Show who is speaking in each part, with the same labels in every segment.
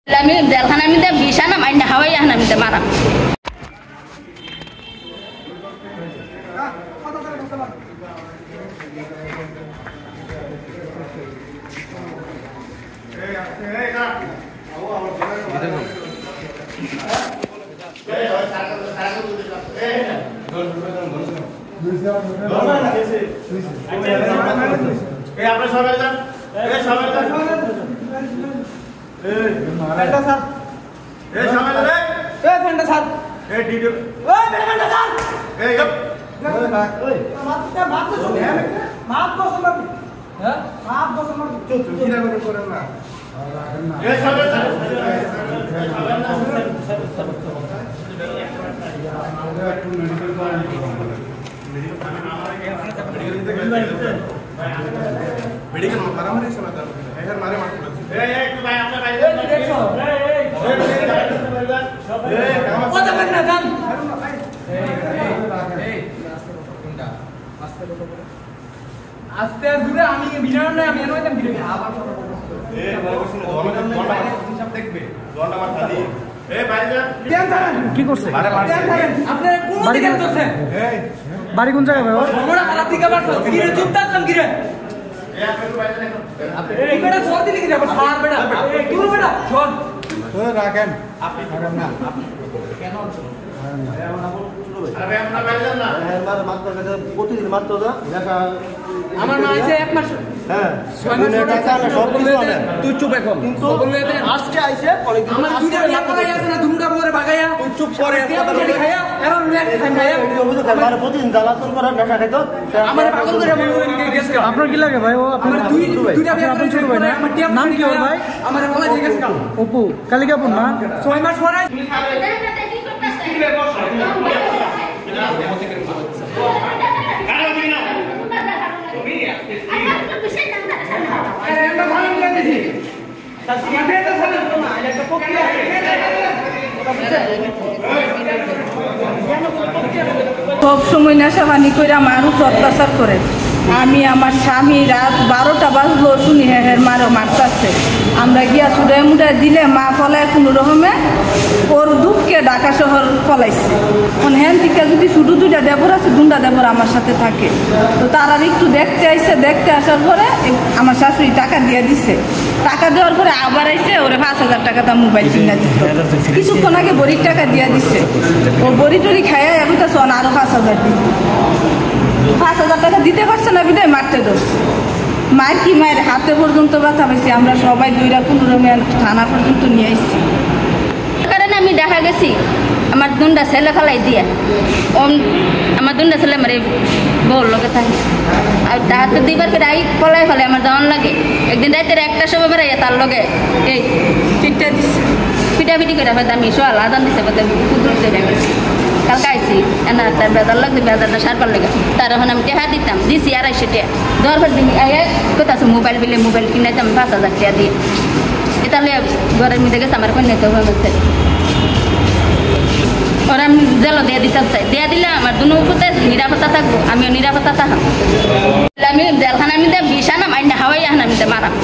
Speaker 1: আমি জেলখানার মধ্যে বিষ আনাম আইনা হাওয়াই আনাম মারাম।
Speaker 2: मेडिकल में परामर्श होता है यार मारे मार पड़ता है एक भाई अपने भाई वो तो करना काम আস্তে দূরে আমি বিনার না আমি এনওইতাম ভিডিও আবার সব দেখবে জলটা মার খালি কি করছে আপনি কোন দিকে ধরছেন বাড়ি কোন জায়গায় ভাই আমরা খারাপ দিকে বাড়ছো কি রে চুপ থাক কি রে এই বেটা সর দিলি কি রে সার বেটা কি রে বেটা সর ওই রাখেন আপনি রাখেন না আপনি কেন আরে ভাই আমরা বাইরে যান না একবার মাত্র কাছে প্রতিদিন মাত্র না দেখা আমার মা আইছে এক মাস হ্যাঁ 6 মাস টাকা না সব কিছু না তুই চুপ এখন কিন্তু আজকে আইছে অনেক দিন আমার দুইটা লাগাই আছে না দুটা পরে ভাগাইয়া তুই চুপ করে কথা খাইয়া এরর নেট খাই ভাইয়া অবুঝ খাবার প্রতিদিন জ্বালাতন করে নেশা খাইতো আমার পাগল করে মনে করে গেছে আপনার কি লাগে ভাই ও আপনার দুইটা বিয়ে করে ছোট ভাই না আমার টিয়া নাম কি ওর ভাই আমার বলা যে গেছে কাল অপু কালকে আপন না 6 মাস পরে
Speaker 3: সব সময় নেশা পানি করে মানুষ অত্যাচার করে। আমি আমার স্বামী রাত 12টা বাজলো শুনি হ্যাঁ মারো মারতাছে। আমরা গিয়া ছুটে মুটে দিলে মা ফলায় কোনো রকমে ওর দুঃখকে ঢাকা শহর ফলাইছে। এখন হ্যান থেকে যদি শুধু দুইটা দেবর আছে দুটা দেবর আমার সাথে থাকে তো তারা একটু দেখতে আইসে, দেখতে আসার পরে আমার শাশুড়ি টাকা দিয়ে দিছে। টাকা দেওয়ার পরে আবার আইসে ওরে 5000 টাকা দাম মোবাইল কিনা দিত। কিছুক্ষণ আগে বড়ির টাকা দিয়ে দিছে, ও বড়ি টড়ি খাইয়া এখন তো আরো 5000 দিত। 5000 টাকা দিতে পারছে না বিদায় মারতে ধরছে। মায়ের কি মায়ের হাতে পর্যন্ত ব্যথা পাইছি। আমরা সবাই 2 থানা পর্যন্ত নিয়ে আসছি।
Speaker 1: কারণে আমি দেখা গেছি আমার দুটা ছেলে ফেলাই দিয়ে আমার দুটা ছেলে আমার বউর লোকে থাকে আর তাহাতে দুইবার করে আই ফলাই ফেলে আমার যাওয়ান লাগে। একদিন রাতের 1টার সময় বেড়াইয়া তার লগে এই পিঠা দিচ্ছে পিঠাপিঠি করে ফেলতে আমি সোয়াল আদান দিছে কুকুর দিয়ে গেছি। কালকে আইসি এনা তার বেদার লাগবে বেদারটা সারবার লেগে তার এখন আমি টেহা দিতাম দিছি 250 টাকা দেওয়ার পর দিন কোথা আছে মোবাইল বিলে মোবাইল কিনাইতাম 5000 টাকা দিয়ে। তাহলে ঘরের মধ্যে গেছে আমার কন্যা তো হয়েছে ওরা আমি জেলও দিয়ে দিতে চাই। দিয়ে দিলে আমার দুনো উপরে নিরাপত্তা থাকবো, আমিও নিরাপত্তা থাকাম। আমি জেলখানার মধ্যে বিষ আনাম আইনা হাওয়াই আনাম মারাম।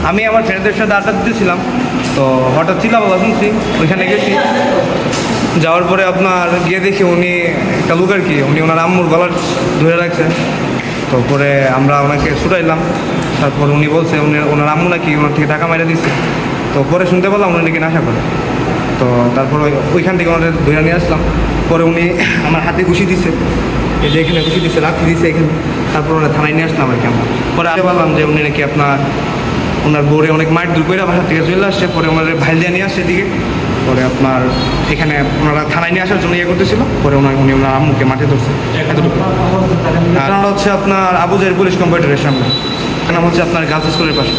Speaker 4: আমি আমার ফ্রেন্ডদের সাথে আড্ডা দিতেছিলাম তো হঠাৎ চিল্লাপাল্লা শুনছি, ওইখানে গেছি। যাওয়ার পরে আপনার গিয়ে দেখি উনি একটা লোক আর কি উনি ওনার আম্মুর গলার ধরে রাখছেন। তো পরে আমরা ওনাকে ছুটাইলাম। তারপর উনি বলছে ওনার আম্মু নাকি ওনার থেকে টাকা মাইরা দিচ্ছে। তো পরে শুনতে পারলাম উনি নাকি নেশা করে। তো তারপর ওইখান থেকে ওনাদের ধরে নিয়ে আসলাম। পরে উনি আমার হাতে ঘুষি দিচ্ছে, এই যে এখানে ঘুষি দিচ্ছে লাঠি দিচ্ছে এখানে। তারপর ওরা থানায় নিয়ে আসলাম আর কি আমরা। পরে আগে বললাম যে উনি নাকি ওনার বোরে অনেক মাইট দূর করে বাসা থেকে চলে আসছে। পরে ওনাদের ভাইল দিয়ে নিয়ে আসছে এদিকে। পরে আপনার এখানে ওনারা থানায় নিয়ে আসার জন্য করতেছিল। পরে উনি ওনার আম্মুকে মাঠে ধরছে এতটুকু। আর হচ্ছে আপনার আবু জাহের পুলিশ কম্পিউটারের সামনে, নাম হচ্ছে আপনার গার্লস স্কুলের পাশে।